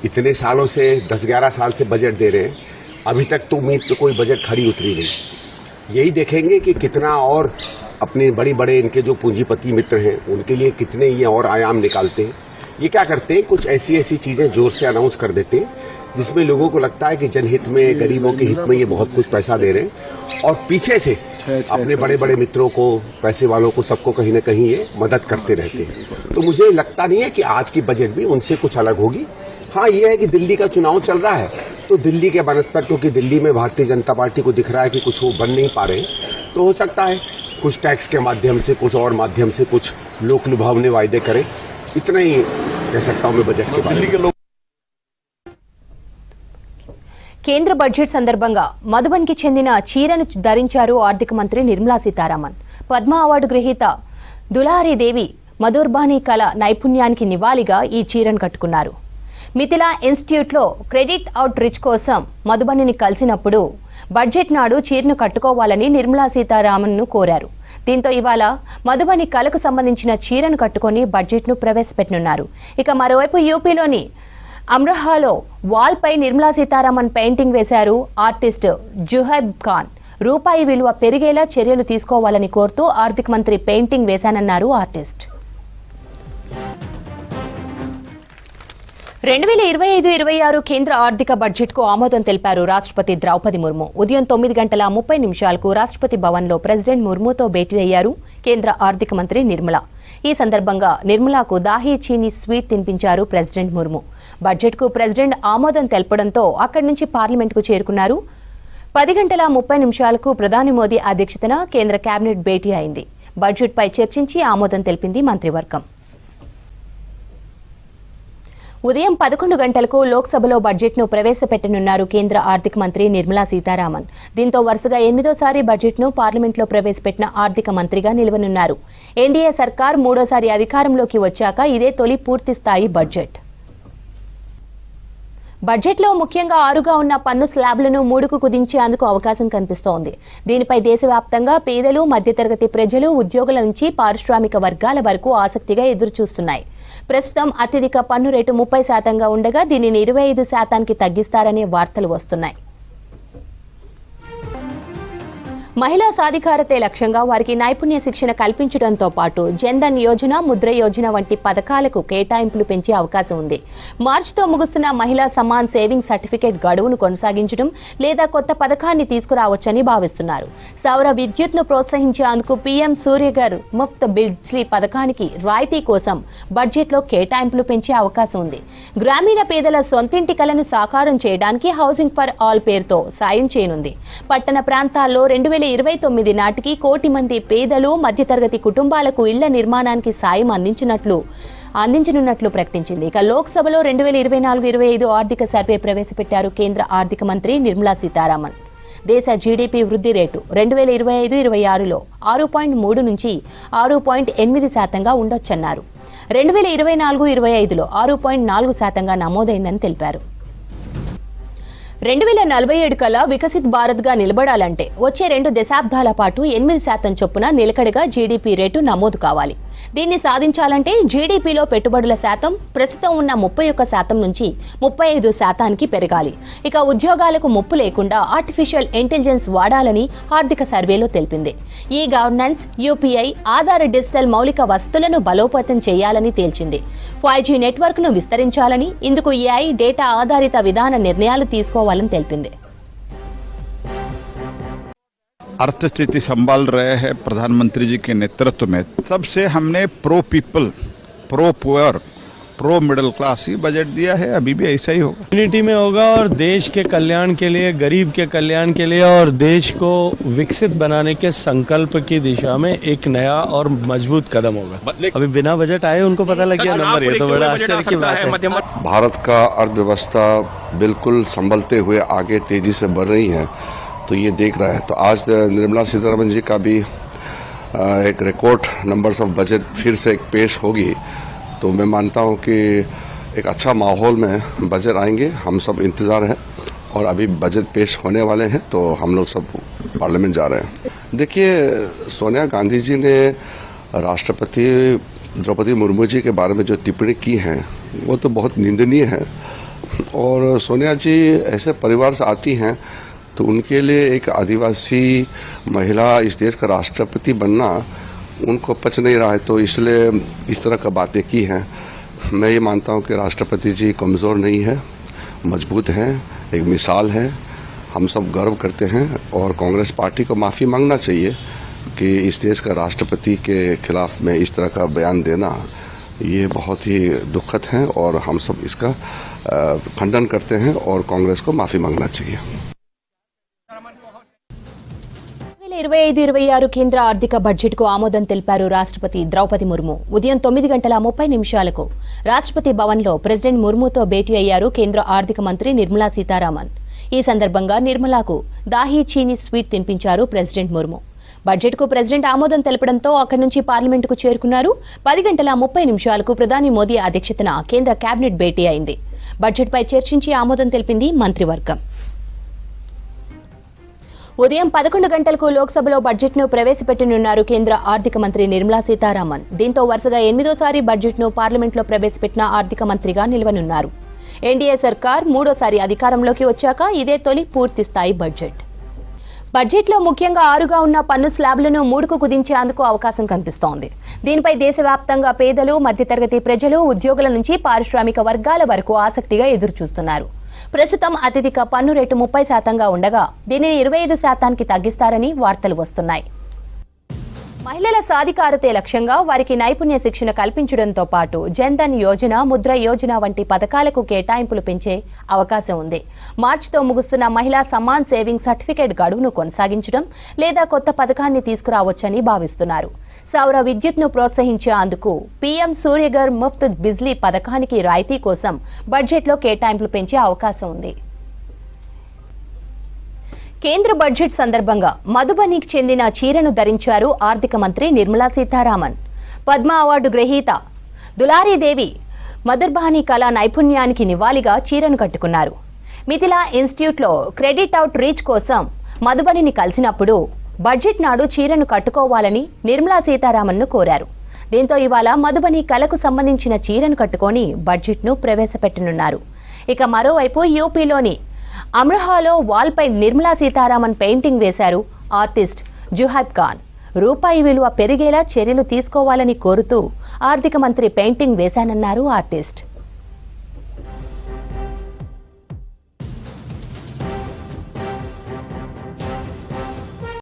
इतने सालों से 10-11 साल से बजट दे रहे हैं, अभी तक तो उम्मीद पे कोई बजट खड़ी उतरी नहीं। यही देखेंगे कि कितना और अपने बड़े बड़े इनके जो पूंजीपति मित्र हैं उनके लिए कितने ये और आयाम निकालते हैं। ये क्या करते हैं, कुछ ऐसी ऐसी चीजें जोर से अनाउंस कर देते हैं जिसमें लोगों को लगता है कि जनहित में, गरीबों के हित में ये बहुत कुछ पैसा दे रहे हैं, और पीछे से अपने बड़े बड़े मित्रों को, पैसे वालों को, सबको कहीं न कहीं ये मदद करते रहते हैं। तो मुझे लगता नहीं है कि आज की बजट भी उनसे कुछ अलग होगी। हाँ, ये है कि दिल्ली का चुनाव चल रहा है, तो दिल्ली के बनस्पत, क्योंकि दिल्ली में भारतीय जनता पार्टी को दिख रहा है कि कुछ वो बन नहीं पा रहे, तो हो सकता है कुछ टैक्स के माध्यम से, कुछ और माध्यम से कुछ लोक लुभावने वायदे करें। इतना ही कह सकता हूं मैं बजट के बारे में। కేంద్ర బడ్జెట్ సందర్భంగా మధుబన్కి చెందిన చీరను ధరించారు ఆర్థిక మంత్రి నిర్మలా సీతారామన్. పద్మ అవార్డు గ్రహీత దులారీ దేవి మధుర్బానీ కళ నైపుణ్యానికి నివాళిగా ఈ చీరను కట్టుకున్నారు. మిథిలా ఇన్స్టిట్యూట్లో క్రెడిట్ అవుట్ రీచ్ కోసం మధుబనిని కలిసినప్పుడు బడ్జెట్ నాడు చీరను కట్టుకోవాలని నిర్మలా సీతారామన్ను కోరారు. దీంతో ఇవాళ మధుబని కళకు సంబంధించిన చీరను కట్టుకొని బడ్జెట్ను ప్రవేశపెట్టనున్నారు. ఇక మరోవైపు యూపీలోని అమ్రోహాలో వాల్పై నిర్మలా సీతారామన్ పెయింటింగ్ వేశారు ఆర్టిస్ట్ జుహైబ్ ఖాన్. రూపాయి విలువ పెరిగేలా చర్యలు తీసుకోవాలని కోరుతూ ఆర్థిక మంత్రి పెయింటింగ్ వేశానన్నారు ఆర్టిస్ట్. 2025-26 కేంద్ర ఆర్థిక బడ్జెట్కు ఆమోదం తెలిపారు రాష్ట్రపతి ద్రౌపది ముర్ము. ఉదయం 9:30 రాష్ట్రపతి భవన్లో ప్రెసిడెంట్ ముర్ముతో భేటీ అయ్యారు కేంద్ర ఆర్థిక మంత్రి నిర్మల. ఈ సందర్భంగా నిర్మలకు దాహీ చీనీ స్వీట్ తినిపించారు ప్రెసిడెంట్ ముర్ము. బడ్జెట్కు ప్రెసిడెంట్ ఆమోదం తెలపడంతో అక్కడి నుంచి పార్లమెంటుకు చేరుకున్నారు. 10:30 ప్రధాని మోదీ అధ్యక్షతన కేంద్ర కేబినెట్ భేటీ అయింది. బడ్జెట్పై చర్చించి ఆమోదం తెలిపింది మంత్రివర్గం. ఉదయం 11 గంటలకు లోక్సభలో బడ్జెట్ను ప్రవేశపెట్టనున్నారు కేంద్ర ఆర్థిక మంత్రి నిర్మలా సీతారామన్. దీంతో వరుసగా 8వ బడ్జెట్ను పార్లమెంట్లో ప్రవేశపెట్టిన ఆర్థిక మంత్రిగా నిలవనున్నారు. ఎన్డీఏ సర్కార్ 3వ అధికారంలోకి వచ్చాక ఇదే తొలి పూర్తి స్థాయి బడ్జెట్. బడ్జెట్లో ముఖ్యంగా 6గా ఉన్న పన్ను స్లాబ్లను 3కు కుదించేందుకు అవకాశం కనిపిస్తోంది. దీనిపై దేశవ్యాప్తంగా పేదలు, మధ్యతరగతి ప్రజలు, ఉద్యోగుల నుంచి పారిశ్రామిక వర్గాల వరకు ఆసక్తిగా ఎదురుచూస్తున్నాయి. ప్రస్తుతం అత్యధిక పన్ను రేటు 30%గా ఉండగా దీనిని 25%కి తగ్గిస్తారనే వార్తలు వస్తున్నాయి. మహిళా సాధికారతే లక్ష్యంగా వారికి నైపుణ్య శిక్షణ కల్పించడంతో పాటు జన్ధన్ యోజన, ముద్ర యోజన వంటి పథకాలకు కేటాయింపులు పెంచే అవకాశం ఉంది. మార్చితో ముగుస్తున్న మహిళా సమాన్ సేవింగ్ సర్టిఫికేట్ గడువును కొనసాగించడం లేదా కొత్త పథకాన్ని తీసుకురావచ్చని భావిస్తున్నారు. సౌర విద్యుత్ను ప్రోత్సహించేందుకు పీఎం సూర్యఘర్ ముఫ్త్ బిజ్లీ పథకానికి రాయితీ కోసం బడ్జెట్లో కేటాయింపులు పెంచే అవకాశం ఉంది. గ్రామీణ పేదల సొంతింటి కలను సాకారం చేయడానికి హౌసింగ్ ఫర్ ఆల్ పేరుతో సాయం చేయనుంది. పట్టణ ప్రాంతాల్లో 2029 నాటికి 1 కోటి మంది పేదలు, మధ్యతరగతి కుటుంబాలకు ఇళ్ల నిర్మాణానికి సాయం అందించనున్నట్లు ప్రకటించింది. ఇక లోక్సభలో 2024-25 ఆర్థిక సర్వే ప్రవేశపెట్టారు కేంద్ర ఆర్థిక మంత్రి నిర్మలా సీతారామన్. దేశ జీడీపీ వృద్ధి రేటు 2025-26లో 6.3 నుంచి 6.8%గా ఉండొచ్చన్నారు. 2024-25లో 6.4%గా నమోదైందని తెలిపారు. 2047 కల్లా వికసిత్ భారత్గా నిలబడాలంటే వచ్చే 2 దశాబ్దాల పాటు 8% చొప్పున నిలకడగా జీడీపీ రేటు నమోదు కావాలి. దీన్ని సాధించాలంటే జీడీపీలో పెట్టుబడుల శాతం ప్రస్తుతం ఉన్న 31% నుంచి 35%కి పెరగాలి. ఇక ఉద్యోగాలకు ముప్పు లేకుండా ఆర్టిఫిషియల్ ఇంటెలిజెన్స్ వాడాలని ఆర్థిక సర్వేలో తెలిపింది. ఈ గవర్నెన్స్, యూపీఐ ఆధార డిజిటల్ మౌలిక వసతులను బలోపేతం చేయాలని తేల్చింది. 5G నెట్వర్క్ను విస్తరించాలని, ఇందుకు ఏఐ, డేటా ఆధారిత విధాన నిర్ణయాలు తీసుకోవాలని తెలిపింది. अर्थस्थिति संभाल रहे हैं प्रधानमंत्री जी के नेतृत्व में. सबसे हमने pro people, pro poor, pro middle class ही बजट दिया है. अभी भी ऐसा ही होगा, यूनिटी में होगा और देश के कल्याण के लिए, गरीब के कल्याण के लिए और देश को विकसित बनाने के संकल्प की दिशा में एक नया और मजबूत कदम होगा. अभी बिना बजट आए उनको पता लग गया नंबर. ये तो बड़ा आश्चर्य की बात है. भारत का अर्थव्यवस्था बिल्कुल संभलते हुए आगे तेजी से बढ़ रही है, तो ये देख रहा है. तो आज निर्मला सीतारमन जी का भी एक रिकॉर्ड नंबर्स ऑफ बजट फिर से एक पेश होगी. तो मैं मानता हूँ कि एक अच्छा माहौल में बजट आएंगे. हम सब इंतज़ार हैं और अभी बजट पेश होने वाले हैं, तो हम लोग सब पार्लियामेंट जा रहे हैं. देखिए, सोनिया गांधी जी ने राष्ट्रपति द्रौपदी मुर्मू जी के बारे में जो टिप्पणी की है वो तो बहुत निंदनीय है. और सोनिया जी ऐसे परिवार से आती हैं तो उनके लिए एक आदिवासी महिला इस देश का राष्ट्रपति बनना उनको पच नहीं रहा है, तो इसलिए इस तरह का बातें की हैं। मैं ये मानता हूँ कि राष्ट्रपति जी कमज़ोर नहीं है, मजबूत हैं, एक मिसाल है, हम सब गर्व करते हैं। और कांग्रेस पार्टी को माफ़ी मांगना चाहिए कि इस देश का राष्ट्रपति के खिलाफ में इस तरह का बयान देना ये बहुत ही दुखद है और हम सब इसका खंडन करते हैं और कांग्रेस को माफ़ी मांगना चाहिए। 2025-26 కేంద్ర ఆర్థిక బడ్జెట్కు ఆమోదం తెలిపారు రాష్ట్రపతి ద్రౌపది ముర్ము. ఉదయం 9:30 రాష్ట్రపతి భవన్లో ప్రెసిడెంట్ ముర్ముతో భేటీ అయ్యారు కేంద్ర ఆర్థిక మంత్రి నిర్మలా సీతారామన్. ఈ సందర్భంగా నిర్మలాకు దాహీ చీనీ స్వీట్ తినిపించారు ప్రెసిడెంట్ ముర్ము. బడ్జెట్కు ప్రెసిడెంట్ ఆమోదం తెలపడంతో అక్కడి నుంచి పార్లమెంటుకు చేరుకున్నారు. 10:30 ప్రధాని మోదీ అధ్యక్షతన కేంద్ర కేబినెట్ భేటీ అయింది. బడ్జెట్పై చర్చించి ఆమోదం తెలిపింది మంత్రివర్గం. ఉదయం 11 గంటలకు లోక్సభలో బడ్జెట్ను ప్రవేశపెట్టనున్నారు కేంద్ర ఆర్థిక మంత్రి నిర్మలా సీతారామన్. దీంతో వరుసగా 8వ బడ్జెట్ను పార్లమెంట్లో ప్రవేశపెట్టిన ఆర్థిక మంత్రిగా నిలవనున్నారు. ఎన్డీఏ సర్కార్ 3వ అధికారంలోకి వచ్చాక ఇదే తొలి పూర్తిస్థాయి బడ్జెట్. బడ్జెట్లో ముఖ్యంగా 6గా ఉన్న పన్ను స్లాబ్లను 3కు కుదించేందుకు అవకాశం కనిపిస్తోంది. దీనిపై దేశవ్యాప్తంగా పేదలు, మధ్యతరగతి ప్రజలు, ఉద్యోగుల నుంచి పారిశ్రామిక వర్గాల వరకు ఆసక్తిగా ఎదురుచూస్తున్నారు. ప్రస్తుతం అత్యధిక పన్ను రేటు 30%గా ఉండగా దీనిని 25%కి తగ్గిస్తారని వార్తలు వస్తున్నాయి. మహిళల సాధికారతే లక్ష్యంగా వారికి నైపుణ్య శిక్షణ కల్పించడంతో పాటు జన్ధన్ యోజన, ముద్ర యోజన వంటి పథకాలకు కేటాయింపులు పెంచే అవకాశం ఉంది. మార్చితో ముగుస్తున్న మహిళా సమాన్ సేవింగ్ సర్టిఫికేట్ గడువును కొనసాగించడం లేదా కొత్త పథకాన్ని తీసుకురావచ్చని భావిస్తున్నారు. సౌర విద్యుత్ను ప్రోత్సహించేందుకు పీఎం సూర్యఘర్ ముఫ్త్ బిజ్లీ పథకానికి రాయితీ కోసం బడ్జెట్లో కేటాయింపులు పెంచే అవకాశం ఉంది. కేంద్ర బడ్జెట్ సందర్భంగా మధుబనికి చెందిన చీరను ధరించారు ఆర్థిక మంత్రి నిర్మలా సీతారామన్. పద్మ అవార్డు గ్రహీత దులారీదేవి మధుర్బాని కళా నైపుణ్యానికి నివాళిగా చీరను కట్టుకున్నారు. మిథిలా ఇన్స్టిట్యూట్లో క్రెడిట్ అవుట్ రీచ్ కోసం మధుబనిని కలిసినప్పుడు బడ్జెట్ నాడు చీరను కట్టుకోవాలని నిర్మలా సీతారామన్ను కోరారు. దీంతో ఇవాళ మధుబని కళకు సంబంధించిన చీరను కట్టుకొని బడ్జెట్ను ప్రవేశపెట్టనున్నారు. ఇక మరోవైపు యూపీలోని అమ్రోహాలో వాల్పై నిర్మలా సీతారామన్ పెయింటింగ్ వేశారు ఆర్టిస్ట్ జుహైబ్ ఖాన్. రూపాయి విలువ పెరిగేలా చర్యలు తీసుకోవాలని కోరుతూ ఆర్థిక మంత్రి పెయింటింగ్ వేశానన్నారు ఆర్టిస్ట్.